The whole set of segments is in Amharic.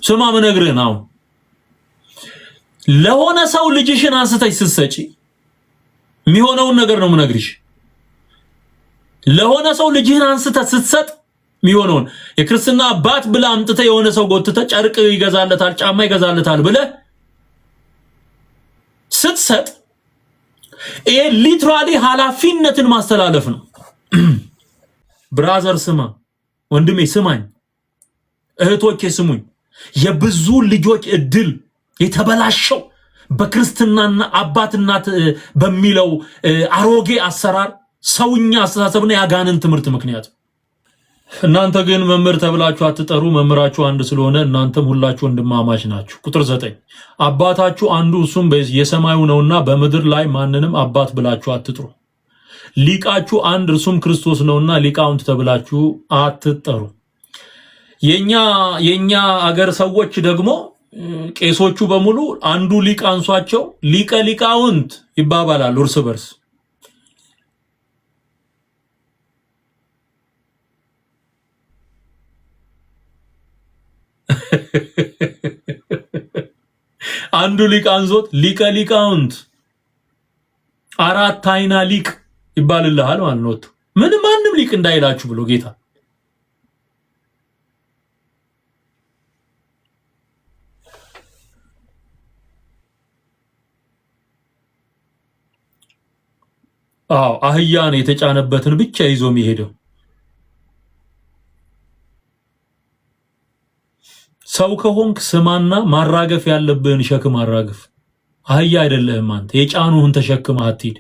ስማ ምነግርህ ነው ለሆነ ሰው ልጅሽን አንስተሽ ስትሰጪ የሚሆነውን ነገር ነው ምነግርሽ ለሆነ ሰው ልጅህን አንስተህ ስትሰጥ የሚሆነውን የክርስትና አባት ብለ አምጥተ የሆነ ሰው ጎትተ ጨርቅ ይገዛለታል ጫማ ይገዛለታል ብለ ስትሰጥ ይሄ ሊትራሊ ሐላፊነትን ማስተላለፍ ነው ብራዘር ስማ ወንድሜ ስማኝ እህቶቼ ስሙኝ የብዙ ልጆች እድል የተበላሸው በክርስትናና አባትናት በሚለው አሮጌ አሰራር ሰውኛ አስተሳሰብና ያጋነን ትምህርት ምክንያት እናንተ ግን መምህር ተብላችሁ አትጠሩ መምህራችሁ አንድ ስለሆነ እናንተም ሁላችሁ ወንድማማች ናችሁ ቁጥር 9 አባታችሁ አንዱ እሱም የሰማዩ ነውና በምድር ላይ ማንንም አባት ብላችሁ አትጥሩ ሊቃችሁ አንድ እርሱም ክርስቶስ ነውና ሊቃውንት ተብላችሁ አትጠሩ የኛ አገር ሰዎች ደግሞ ቄሶቹ በሙሉ አንዱ ሊቅ አንሷቸው ሊቃውንት ይባባላሉ እርስ በርስ አንዱ ሊቅ አንዞት ሊቃውንት አራት አይና ሊቅ ይባልልሃል ማለት ነው ምንም ማንም ሊቅ እንዳይላችሁ ብሎ ጌታ አህያን የተጫነበትን ብቻ ይዞ የሚሄደው ሰው ከሆንክ ስማና ማራገፍ ያለብህን ሸክም አራግፍ አህያ አይደለህም አንተ የጫኑህን ተሸክመህ አትሂድ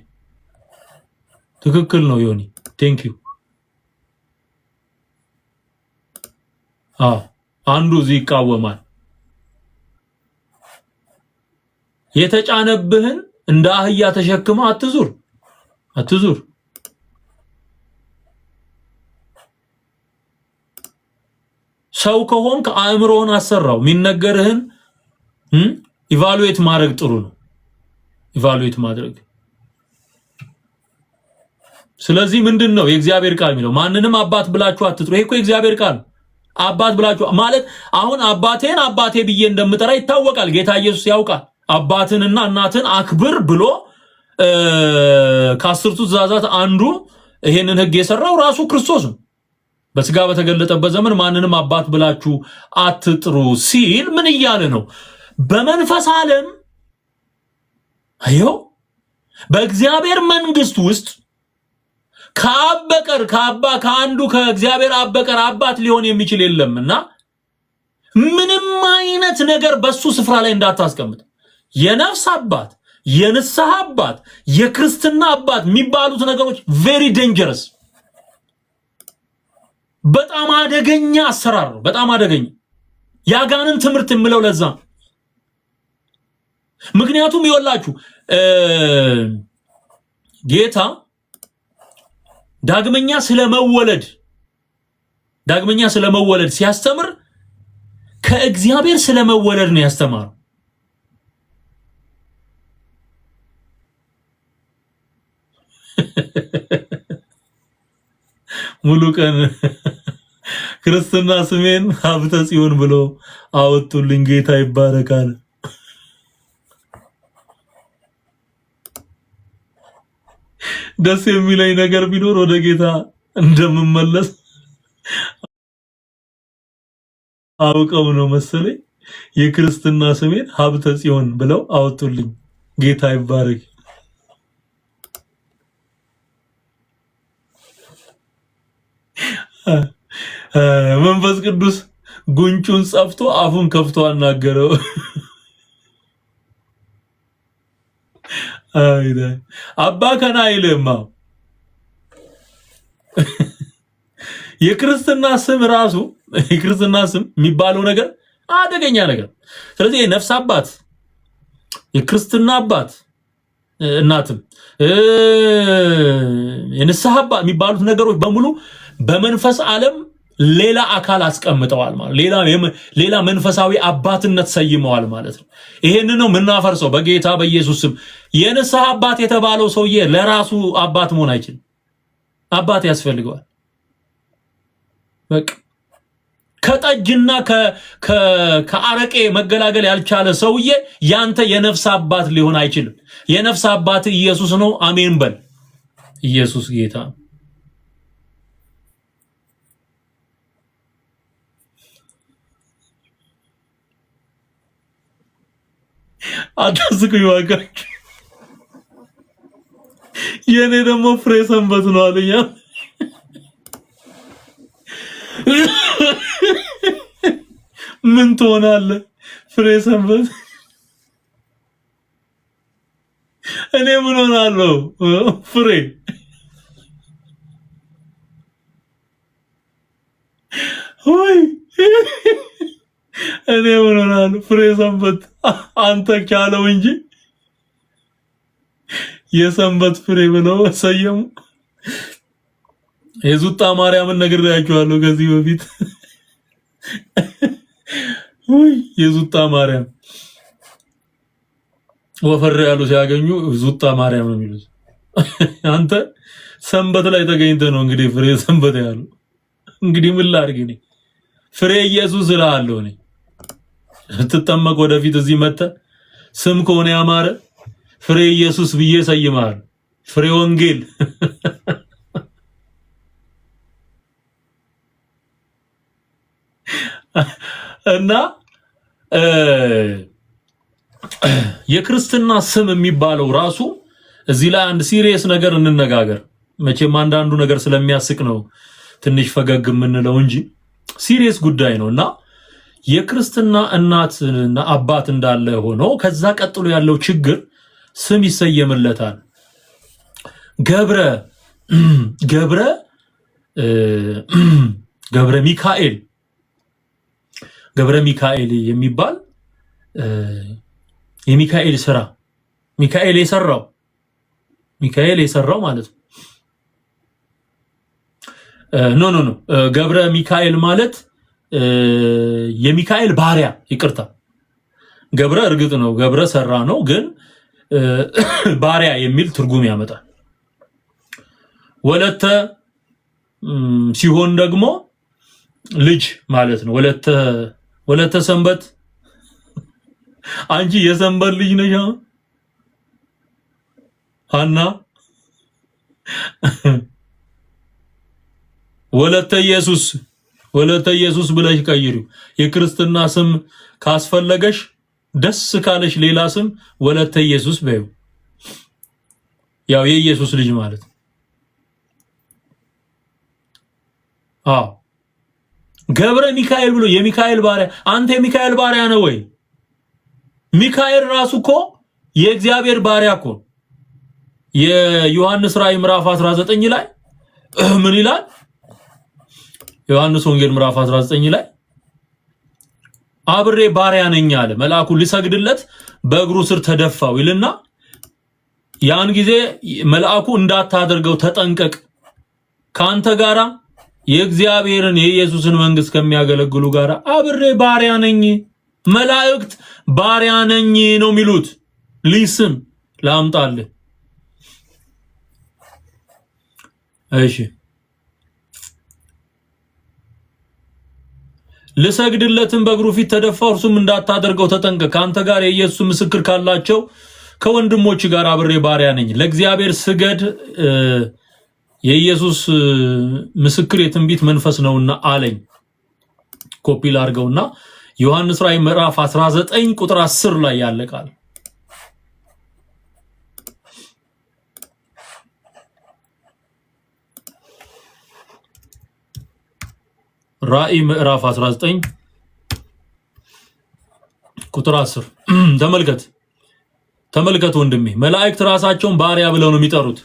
ትክክል ነው ዮኒ ቴንክ ዩ አንዱ እዚህ ይቃወማል የተጫነብህን እንደ አህያ ተሸክመህ አትዙር ሰው ከሆንክ አእምሮን አሰራው ሚነገርህን ኢቫሉዌት ማድረግ ጥሩ ነው ኢቫሉዌት ማድረግ ስለዚህ ምንድነው የእግዚአብሔር ቃል የሚለው ማንንም አባት ብላችሁ አትጥሩ ይሄ እኮ የእግዚአብሔር ቃል አባት ብላችሁ ማለት አሁን አባቴን አባቴ ብዬ እንደምጠራ ይታወቃል ጌታ ኢየሱስ ያውቃል አባትንና እናትን አክብር ብሎ ከአስርቱ ትእዛዛት አንዱ ይሄንን ህግ የሰራው ራሱ ክርስቶስ ነው በስጋ በተገለጠበት ዘመን ማንንም አባት ብላችሁ አትጥሩ ሲል ምን ይያለ ነው በመንፈስ ዓለም አየው በእግዚአብሔር መንግስት ውስጥ ከአብ በቀር ከአንዱ ከእግዚአብሔር አብ በቀር አባት ሊሆን የሚችል የለምና ምንም አይነት ነገር በሱ ስፍራ ላይ እንዳታስቀምጥ የነፍስ አባት የንስሐ አባት የክርስትና አባት የሚባሉት ነገሮች ቬሪ ዴንጀረስ በጣም አደገኛ አሰራር ነው በጣም አደገኛ ያጋንን ትምህርት የምለው ለዛ ምክንያቱም ይወላችሁ ጌታ ዳግመኛ ስለመወለድ ሲያስተምር ከእግዚአብሔር ስለመወለድ ነው ያስተማረው ሙሉ ቀን ክርስትና ስሜን ሀብተ ጽዮን ብሎ አወጡልኝ ጌታ ይባረካል ደስ የሚለኝ ነገር ቢኖር ወደ ጌታ እንደምመለስ አውቀው ነው መሰለኝ የክርስትና ስሜን ሀብተ ጽዮን ብለው አወጡልኝ ጌታ ይባረክ መንፈስ ቅዱስ ጉንጩን ጸፍቶ አፉን ከፍቶ አናገረው አይዳ አባ ከና ይለማ የክርስትና ስም ራሱ የክርስትና ስም የሚባለው ነገር አደገኛ ነገር ስለዚህ የነፍስ አባት የክርስትና አባት እናትም የንስሐ አባት የሚባሉት ነገሮች በሙሉ በመንፈስ ዓለም ሌላ አካል አስቀምጠዋል ማለት ሌላ መንፈሳዊ አባትነት ሰይመዋል ማለት ነው ይሄንን ነው ምናፈርሰው በጌታ በኢየሱስ ስም የንስሐ አባት የተባለው ሰውዬ ለራሱ አባት መሆን አይችልም አባት ያስፈልገዋል በቃ ከጠጅና ከአረቄ መገላገል ያልቻለ ሰውዬ ያንተ የነፍስ አባት ሊሆን አይችልም። የነፍስ አባት ኢየሱስ ነው። አሜን በል። ኢየሱስ ጌታ። አታስቁኝ ዋጋችሁ። የኔ ደግሞ ፍሬ ሰንበት ነው አለኛ። ምን ትሆናለህ? ፍሬ ሰንበት እኔ ምን ሆናለሁ? ፍሬ ሆይ እኔ ምን ሆናለሁ? ፍሬ ሰንበት አንተ ካለው እንጂ የሰንበት ፍሬ ብለው ሰየሙ። የዙጣ ማርያምን ነግሬያችኋለሁ ከዚህ በፊት። ወይ የዙጣ ማርያም ወፈር ያሉ ሲያገኙ ዙጣ ማርያም ነው የሚሉት። አንተ ሰንበት ላይ ተገኝተህ ነው እንግዲህ ፍሬ ሰንበት ያሉ። እንግዲህ ምን ላድርግ እኔ ፍሬ ኢየሱስ እልሃለሁ። እኔ ስትጠመቅ ወደፊት እዚህ መጥተህ ስም ከሆነ ያማረ ፍሬ ኢየሱስ ብዬ ሰይማለሁ። ፍሬ ወንጌል እና የክርስትና ስም የሚባለው ራሱ እዚህ ላይ አንድ ሲሪየስ ነገር እንነጋገር። መቼም አንዳንዱ ነገር ስለሚያስቅ ነው ትንሽ ፈገግ የምንለው እንጂ ሲሪየስ ጉዳይ ነውና የክርስትና እናትና አባት እንዳለ ሆኖ ከዛ ቀጥሎ ያለው ችግር ስም ይሰየምለታል። ገብረ ሚካኤል የሚባል የሚካኤል ስራ ሚካኤል የሰራው ማለት ነው። ኖ ገብረ ሚካኤል ማለት የሚካኤል ባሪያ። ይቅርታ ገብረ እርግጥ ነው ገብረ ሰራ ነው፣ ግን ባሪያ የሚል ትርጉም ያመጣል። ወለተ ሲሆን ደግሞ ልጅ ማለት ነው። ወለተ ሰንበት። አንቺ የሰንበት ልጅ ነሽ ሀና። ወለተ ኢየሱስ ብለሽ ቀይሪው። የክርስትና ስም ካስፈለገሽ ደስ ካለሽ ሌላ ስም ወለተ ኢየሱስ በይው። ያው የኢየሱስ ልጅ ማለት ገብረ ሚካኤል ብሎ የሚካኤል ባሪያ። አንተ የሚካኤል ባሪያ ነው ወይ? ሚካኤል ራሱ እኮ የእግዚአብሔር ባሪያ እኮ። የዮሐንስ ራእይ ምዕራፍ 19 ላይ ምን ይላል? ዮሐንስ ወንጌል ምዕራፍ 19 ላይ አብሬ ባሪያ ነኝ አለ። መልአኩ ሊሰግድለት በእግሩ ስር ተደፋው ይልና ያን ጊዜ መልአኩ እንዳታደርገው ተጠንቀቅ፣ ካንተ ጋራ የእግዚአብሔርን የኢየሱስን መንግስት ከሚያገለግሉ ጋራ አብሬ ባሪያ ነኝ። መላእክት ባሪያ ነኝ ነው የሚሉት። ሊስም ላምጣልህ። እሺ ልሰግድለትም በእግሩ ፊት ተደፋው፣ እርሱም እንዳታደርገው ተጠንቀቅ፣ ካንተ ጋር የኢየሱስ ምስክር ካላቸው ከወንድሞች ጋር አብሬ ባሪያ ነኝ። ለእግዚአብሔር ስገድ፣ የኢየሱስ ምስክር የትንቢት መንፈስ ነውና አለኝ። ኮፒ ላድርገውና ዮሐንስ ራእይ ምዕራፍ 19 ቁጥር 10 ላይ ያለቃል። ራእይ ምዕራፍ 19 ቁጥር 10 ተመልከት ወንድሜ። መላእክት ራሳቸውን ባሪያ ብለው ነው የሚጠሩት።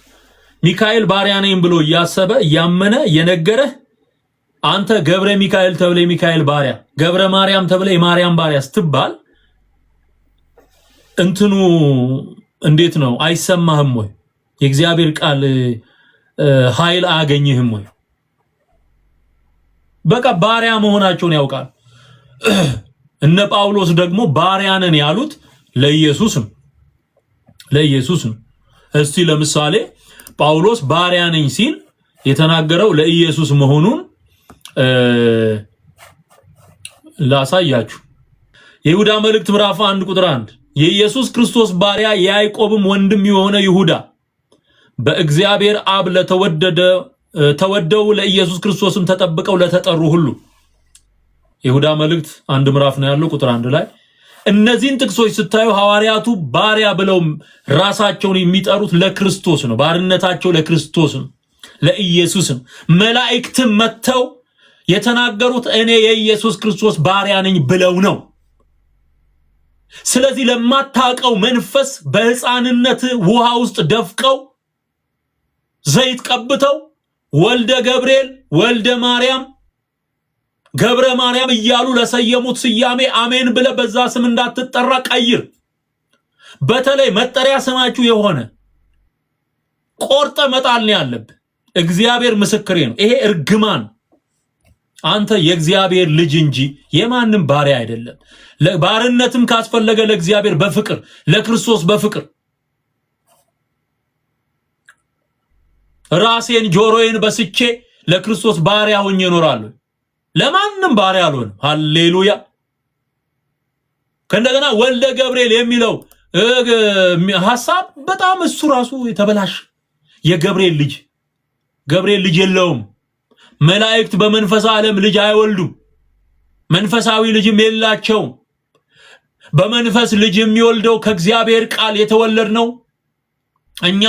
ሚካኤል ባሪያ ነኝ ብሎ እያሰበ እያመነ የነገረህ አንተ ገብረ ሚካኤል ተብለ የሚካኤል ባሪያ፣ ገብረ ማርያም ተብለ የማርያም ባሪያ ስትባል እንትኑ እንዴት ነው? አይሰማህም ወይ? የእግዚአብሔር ቃል ኃይል አያገኝህም ወይ? በቃ ባሪያ መሆናቸውን ያውቃል። እነ ጳውሎስ ደግሞ ባሪያ ነን ያሉት ለኢየሱስ ነው። እስቲ ለምሳሌ ጳውሎስ ባሪያ ነኝ ሲል የተናገረው ለኢየሱስ መሆኑን ላሳያችሁ። የይሁዳ መልእክት ምዕራፍ 1 ቁጥር 1 የኢየሱስ ክርስቶስ ባሪያ የያዕቆብም ወንድም የሆነ ይሁዳ በእግዚአብሔር አብ ተወደው ለኢየሱስ ክርስቶስም ተጠብቀው ለተጠሩ ሁሉ። ይሁዳ መልእክት 1 ምዕራፍ ነው ያለው ቁጥር 1 ላይ እነዚህን ጥቅሶች ስታዩ ሐዋርያቱ ባሪያ ብለው ራሳቸውን የሚጠሩት ለክርስቶስ ነው። ባርነታቸው ለክርስቶስ ነው፣ ለኢየሱስ ነው። መላእክትም መተው የተናገሩት እኔ የኢየሱስ ክርስቶስ ባሪያ ነኝ ብለው ነው። ስለዚህ ለማታውቀው መንፈስ በሕፃንነት ውሃ ውስጥ ደፍቀው ዘይት ቀብተው ወልደ ገብርኤል ወልደ ማርያም ገብረ ማርያም እያሉ ለሰየሙት ስያሜ አሜን ብለ በዛ ስም እንዳትጠራ ቀይር። በተለይ መጠሪያ ስማችሁ የሆነ ቆርጠ መጣል ነው ያለብህ። እግዚአብሔር ምስክሬ ነው። ይሄ እርግማን። አንተ የእግዚአብሔር ልጅ እንጂ የማንም ባሪያ አይደለም። ለባርነትም ካስፈለገ ለእግዚአብሔር በፍቅር ለክርስቶስ በፍቅር ራሴን ጆሮዬን በስቼ ለክርስቶስ ባሪያ ሆኜ እኖራለሁ። ለማንም ባሪያ አልሆንም። ሃሌሉያ። ከእንደገና ወልደ ገብርኤል የሚለው ሐሳብ በጣም እሱ ራሱ የተበላሽ። የገብርኤል ልጅ ገብርኤል ልጅ የለውም። መላእክት በመንፈስ ዓለም ልጅ አይወልዱም። መንፈሳዊ ልጅም የላቸውም። በመንፈስ ልጅ የሚወልደው ከእግዚአብሔር ቃል የተወለድ ነው። እኛ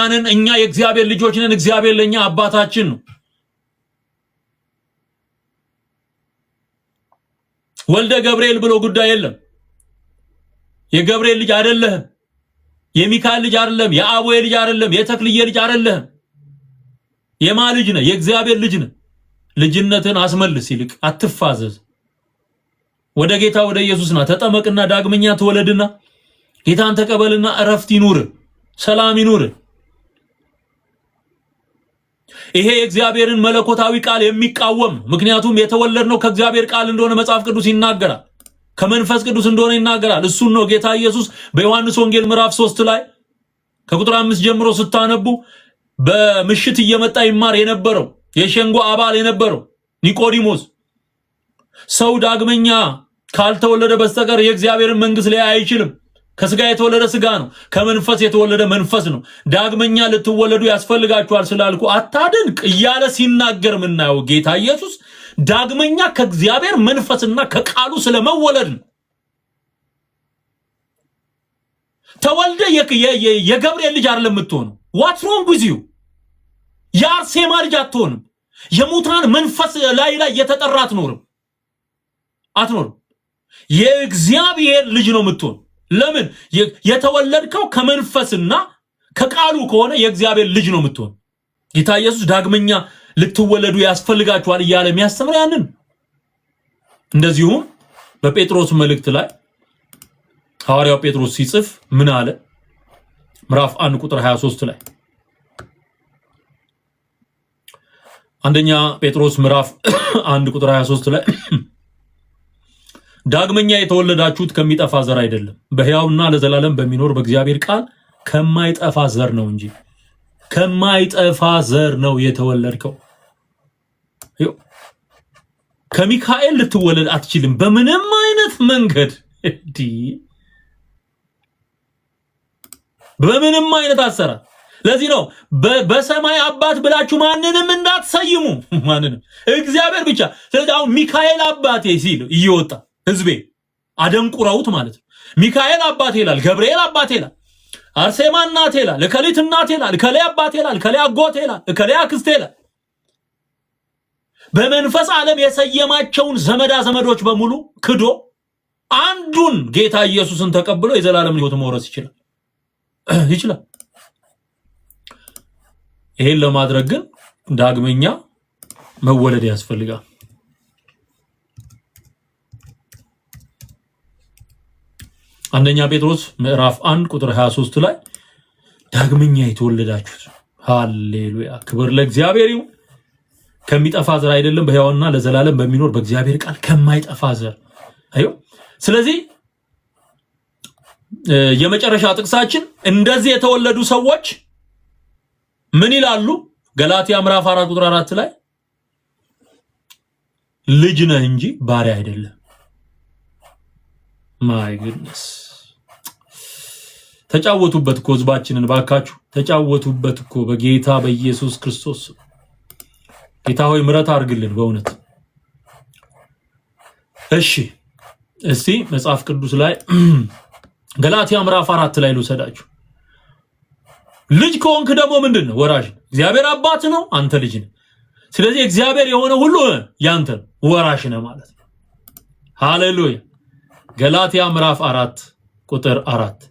የእግዚአብሔር ልጆች ነን። እግዚአብሔር ለኛ አባታችን ነው። ወልደ ገብርኤል ብሎ ጉዳይ የለም። የገብርኤል ልጅ አይደለህም። የሚካኤል ልጅ አይደለም። የአቦዬ ልጅ አይደለም። የተክልዬ ልጅ አይደለህም። የማ ልጅ ነህ? የእግዚአብሔር ልጅ ነህ። ልጅነትን አስመልስ፣ ይልቅ አትፋዘዝ። ወደ ጌታ ወደ ኢየሱስና ተጠመቅና ዳግመኛ ተወለድና ጌታን ተቀበልና እረፍት ይኑር፣ ሰላም ይኑር። ይሄ የእግዚአብሔርን መለኮታዊ ቃል የሚቃወም፣ ምክንያቱም የተወለድነው ከእግዚአብሔር ቃል እንደሆነ መጽሐፍ ቅዱስ ይናገራል። ከመንፈስ ቅዱስ እንደሆነ ይናገራል። እሱን ነው ጌታ ኢየሱስ በዮሐንስ ወንጌል ምዕራፍ 3 ላይ ከቁጥር 5 ጀምሮ ስታነቡ በምሽት እየመጣ ይማር የነበረው የሸንጎ አባል የነበረው ኒቆዲሞስ ሰው ዳግመኛ ካልተወለደ በስተቀር የእግዚአብሔርን መንግስት ሊያይ አይችልም። ከስጋ የተወለደ ስጋ ነው፣ ከመንፈስ የተወለደ መንፈስ ነው። ዳግመኛ ልትወለዱ ያስፈልጋችኋል ስላልኩ አታድንቅ እያለ ሲናገር ምናየው ጌታ ኢየሱስ ዳግመኛ ከእግዚአብሔር መንፈስና ከቃሉ ስለመወለድ ነው። ተወልደ የገብርኤል ልጅ አይደለም የምትሆነው። ዋትስ ሮንግ ዊዝ ዩ? የአርሴማ ልጅ አትሆንም። የሙታን መንፈስ ላይ የተጠራ አትኖርም። የእግዚአብሔር ልጅ ነው የምትሆን። ለምን? የተወለድከው ከመንፈስና ከቃሉ ከሆነ የእግዚአብሔር ልጅ ነው የምትሆን። ጌታ ኢየሱስ ዳግመኛ ልትወለዱ ያስፈልጋችኋል እያለ የሚያስተምር ያንን። እንደዚሁም በጴጥሮስ መልእክት ላይ ሐዋርያው ጴጥሮስ ሲጽፍ ምን አለ? ምዕራፍ 1 ቁጥር 23 ላይ አንደኛ ጴጥሮስ ምዕራፍ 1 ቁጥር 23 ላይ ዳግመኛ የተወለዳችሁት ከሚጠፋ ዘር አይደለም፣ በሕያውና ለዘላለም በሚኖር በእግዚአብሔር ቃል ከማይጠፋ ዘር ነው እንጂ። ከማይጠፋ ዘር ነው የተወለድከው። ከሚካኤል ልትወለድ አትችልም በምንም አይነት መንገድ። በምንም አይነት አሰራር። ለዚህ ነው በሰማይ አባት ብላችሁ ማንንም እንዳትሰይሙ፣ ማንንም እግዚአብሔር ብቻ። ስለዚህ አሁን ሚካኤል አባቴ ሲል እየወጣ ህዝቤ አደንቁረውት ማለት ነው። ሚካኤል አባቴ ይላል፣ ገብርኤል አባቴ ይላል፣ አርሴማ እናቴ ይላል፣ እከሊት እናቴ ይላል፣ እከሌ አባቴ ይላል፣ እከሌ አጎቴ ይላል፣ እከሌ አክስቴ ይላል። በመንፈስ ዓለም የሰየማቸውን ዘመዶች በሙሉ ክዶ አንዱን ጌታ ኢየሱስን ተቀብሎ የዘላለም ሕይወት መውረስ ይችላል። ይሄን ለማድረግ ግን ዳግመኛ መወለድ ያስፈልጋል። አንደኛ ጴጥሮስ ምዕራፍ 1 ቁጥር 23 ላይ ዳግመኛ የተወለዳችሁት፣ ሃሌሉያ ክብር ለእግዚአብሔር ይሁን፣ ከሚጠፋ ዘር አይደለም በሕያውና ለዘላለም በሚኖር በእግዚአብሔር ቃል ከማይጠፋ ዘር። አዩ። ስለዚህ የመጨረሻ ጥቅሳችን እንደዚህ የተወለዱ ሰዎች ምን ይላሉ? ገላትያ ምዕራፍ 4 ቁጥር 4 ላይ ልጅ ነህ እንጂ ባሪያ አይደለም። ማይ ጉድነስ ተጫወቱበት እኮ ህዝባችንን ባካችሁ ተጫወቱበት እኮ በጌታ በኢየሱስ ክርስቶስ ጌታ ሆይ ምሕረት አድርግልን በእውነት እሺ እስቲ መጽሐፍ ቅዱስ ላይ ገላትያ ምዕራፍ 4 ላይ ልውሰዳችሁ ልጅ ከሆንክ ደግሞ ምንድነው ወራሽ እግዚአብሔር አባት ነው አንተ ልጅ ነህ ስለዚህ እግዚአብሔር የሆነ ሁሉ ያንተ ወራሽ ነህ ማለት ነው ሃሌሉያ ገላትያ ምዕራፍ 4 ቁጥር 4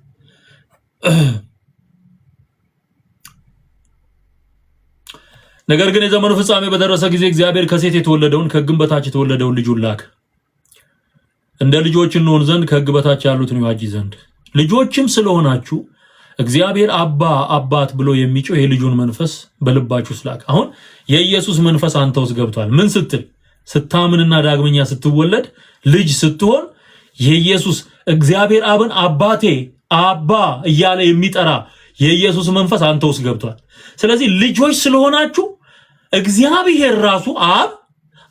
ነገር ግን የዘመኑ ፍጻሜ በደረሰ ጊዜ እግዚአብሔር ከሴት የተወለደውን ከሕግም በታች የተወለደውን ልጁን ላከ እንደ ልጆች እንሆን ዘንድ ከሕግ በታች ያሉትን ይዋጅ ዘንድ ልጆችም ስለሆናችሁ እግዚአብሔር አባ አባት ብሎ የሚጮህ የልጁን መንፈስ በልባችሁ ስላከ አሁን የኢየሱስ መንፈስ አንተ ውስጥ ገብቷል ምን ስትል ስታምንና ዳግመኛ ስትወለድ ልጅ ስትሆን የኢየሱስ እግዚአብሔር አብን አባቴ አባ እያለ የሚጠራ የኢየሱስ መንፈስ አንተ ውስጥ ገብቷል ስለዚህ ልጆች ስለሆናችሁ እግዚአብሔር ራሱ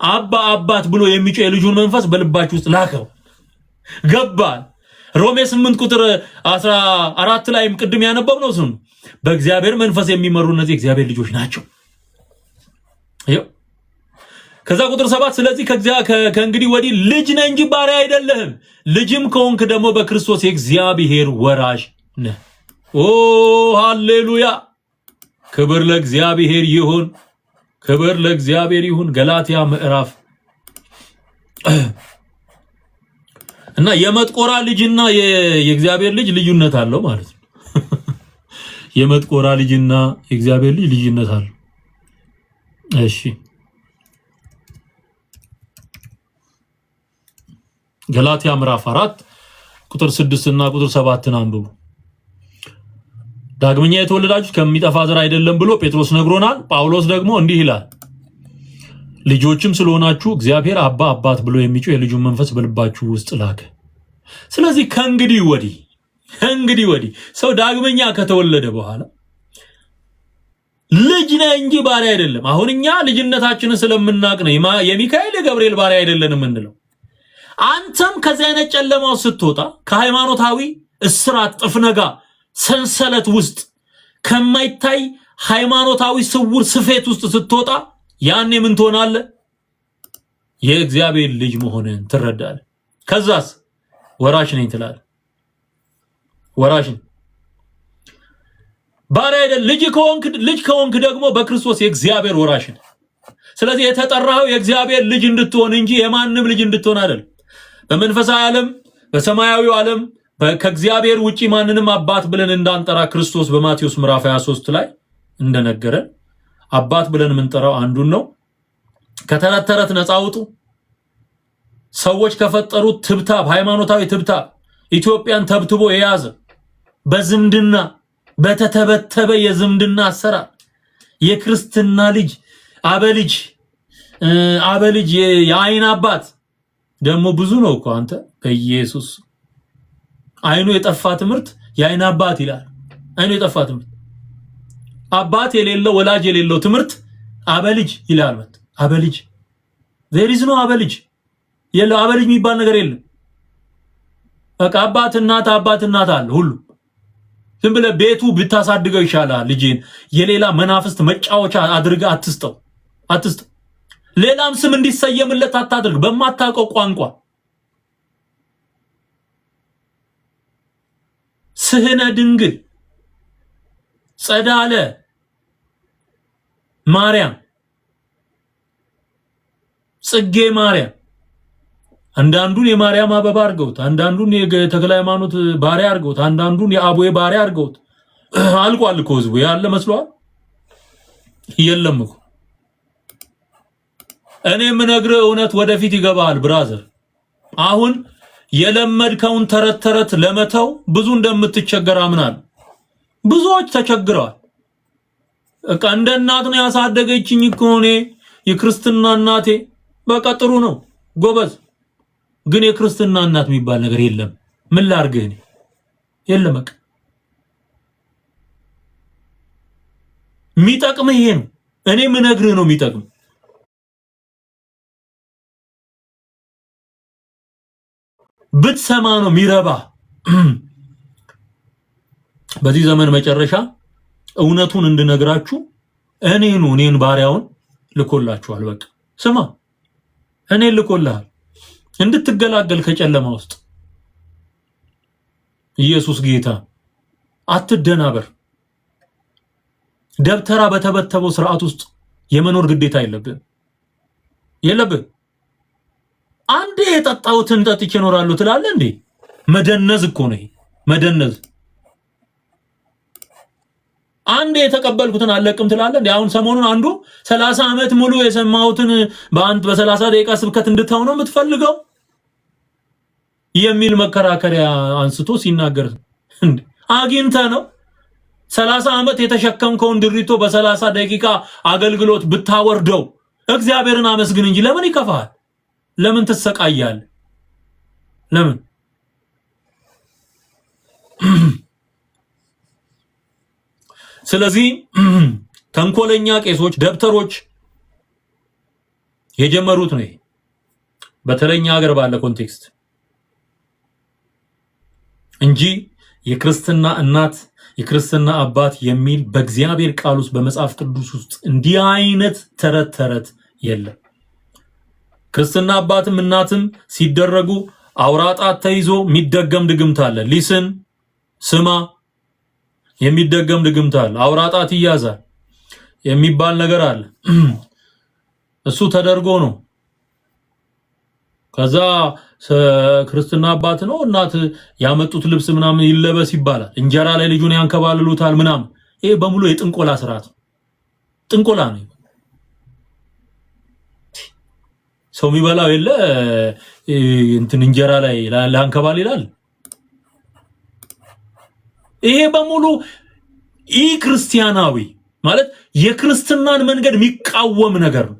አባ አባት ብሎ የሚጮህ የልጁን መንፈስ በልባችሁ ውስጥ ላከው ገባል ሮሜ 8 ቁጥር 14 ላይም ቅድም ያነበብነው ስም በእግዚአብሔር መንፈስ የሚመሩ እነዚህ እግዚአብሔር ልጆች ናቸው ይኸው ከዛ ቁጥር 7 ስለዚህ ከእንግዲህ ወዲህ ልጅ ነህ እንጂ ባሪያ አይደለህም ልጅም ከሆንክ ደግሞ በክርስቶስ የእግዚአብሔር ወራሽ ነህ ኦ ሃሌሉያ ክብር ለእግዚአብሔር ይሁን ገላትያ ምዕራፍ እና የመጥቆራ ልጅና የእግዚአብሔር ልጅ ልዩነት አለው ማለት ነው የመጥቆራ ልጅና የእግዚአብሔር ልጅ ልዩነት አለው እሺ ገላትያ ምዕራፍ 4 ቁጥር 6 እና ቁጥር 7 አንብቡ ዳግመኛ የተወለዳችሁ ከሚጠፋ ዘር አይደለም ብሎ ጴጥሮስ ነግሮናል ጳውሎስ ደግሞ እንዲህ ይላል ልጆችም ስለሆናችሁ እግዚአብሔር አባ አባት ብሎ የሚጮህ የልጁን መንፈስ በልባችሁ ውስጥ ላከ ስለዚህ ከእንግዲህ ወዲህ ሰው ዳግመኛ ከተወለደ በኋላ ልጅ ነህ እንጂ ባሪያ አይደለም አሁን እኛ ልጅነታችንን ስለምናቅ ነው የሚካኤል የገብርኤል ባሪያ አይደለንም እንለው አንተም ከዚህ አይነት ጨለማው ስትወጣ ከሃይማኖታዊ እስራት ጥፍነጋ ሰንሰለት ውስጥ ከማይታይ ሃይማኖታዊ ስውር ስፌት ውስጥ ስትወጣ ያኔ ምን ትሆናለህ የእግዚአብሔር ልጅ መሆንን ትረዳለህ ከዛስ ወራሽ ነኝ ትላለህ ወራሽ ባሪያ አይደል ልጅ ከሆንክ ደግሞ በክርስቶስ የእግዚአብሔር ወራሽ ነህ ስለዚህ የተጠራኸው የእግዚአብሔር ልጅ እንድትሆን እንጂ የማንም ልጅ እንድትሆን አይደል በመንፈሳዊ ዓለም በሰማያዊው ዓለም ከእግዚአብሔር ውጪ ማንንም አባት ብለን እንዳንጠራ ክርስቶስ በማቴዎስ ምዕራፍ 23 ላይ እንደነገረን አባት ብለን የምንጠራው አንዱን ነው ከተረት ተረት ነፃ አውጡ ሰዎች ከፈጠሩት ትብታብ ሃይማኖታዊ ትብታብ ኢትዮጵያን ተብትቦ የያዘ በዝምድና በተተበተበ የዝምድና አሰራር የክርስትና ልጅ አበልጅ የአይን አባት ደግሞ ብዙ ነው እኮ አንተ በኢየሱስ አይኑ የጠፋ ትምህርት የአይን አባት ይላል አይኑ የጠፋ ትምህርት አባት የሌለው ወላጅ የሌለው ትምህርት አበልጅ ይላል አበልጅ there is no አበልጅ የለው አበልጅ የሚባል ነገር የለም በቃ አባት እናት አለ ሁሉ ዝም ብለህ ቤቱ ብታሳድገው ይሻላል ልጅን የሌላ መናፍስት መጫወቻ አድርጋ አትስጠው ሌላም ስም እንዲሰየምለት አታድርግ በማታውቀው ቋንቋ ስህነ ድንግል ጸዳለ ማርያም ጽጌ ማርያም አንዳንዱን የማርያም አበባ አርገውት አንዳንዱን የተክለ ሃይማኖት ባሪያ አርገውት አንዳንዱን የአቦዬ ባሪያ አርገውት አልቋል እኮ ህዝቡ ያለ መስሏል የለም እኮ እኔ ምነግርህ እውነት ወደፊት ይገባል ብራዘር አሁን የለመድከውን ተረት ለመተው ብዙ እንደምትቸገር አምናለሁ ብዙዎች ተቸግረዋል በቃ እንደ እናት ነው ያሳደገችኝ እኮ እኔ የክርስትና እናቴ በቃ ጥሩ ነው ጎበዝ ግን የክርስትና እናት የሚባል ነገር የለም ምን ላርግህ የለም በቃ የሚጠቅምህ ይሄ ነው እኔ ምነግርህ ነው የሚጠቅም ብትሰማ ነው ሚረባ። በዚህ ዘመን መጨረሻ እውነቱን እንድነግራችሁ እኔን ባሪያውን ልኮላችኋል። በቃ ስማ፣ እኔን ልኮልሃል እንድትገላገል ከጨለማ ውስጥ። ኢየሱስ ጌታ። አትደናበር። ደብተራ በተበተበው ስርዓት ውስጥ የመኖር ግዴታ የለብህ። አንዴ የጠጣሁትን ጠጥቼ እኖራለሁ ትላለህ እንዴ? መደነዝ እኮ ነው ይሄ፣ መደነዝ። አንዴ የተቀበልኩትን አለቅም ትላለህ እንዴ? አሁን ሰሞኑን አንዱ 30 ዓመት ሙሉ የሰማሁትን በ30 ደቂቃ ስብከት እንድታው ነው የምትፈልገው የሚል መከራከሪያ አንስቶ ሲናገር እንዴ አግኝተ ነው 30 ዓመት የተሸከምከውን ድሪቶ በ30 ደቂቃ አገልግሎት ብታወርደው እግዚአብሔርን አመስግን እንጂ ለምን ይከፋል? ለምን ትሰቃያል? ለምን? ስለዚህ ተንኮለኛ ቄሶች፣ ደብተሮች የጀመሩት ነው። በተለኛ ሀገር ባለ ኮንቴክስት እንጂ የክርስትና እናት የክርስትና አባት የሚል በእግዚአብሔር ቃል ውስጥ በመጽሐፍ ቅዱስ ውስጥ እንዲህ አይነት ተረት የለም። ክርስትና አባትም እናትም ሲደረጉ አውራጣት ተይዞ የሚደገም ድግምት አለ። ሊስን ስማ፣ የሚደገም ድግምት አለ። አውራጣት ይያዛል የሚባል ነገር አለ። እሱ ተደርጎ ነው ከዛ ክርስትና አባት ነው እናት ያመጡት ልብስ ምናምን ይለበስ ይባላል። እንጀራ ላይ ልጁን ያንከባልሉታል ምናምን። ይሄ በሙሉ የጥንቆላ ስርዓት ነው። ጥንቆላ ነው። ሰው የሚበላው የለ እንትን እንጀራ ላይ ላንከባል ይላል። ይሄ በሙሉ ክርስቲያናዊ ማለት የክርስትናን መንገድ የሚቃወም ነገር ነው።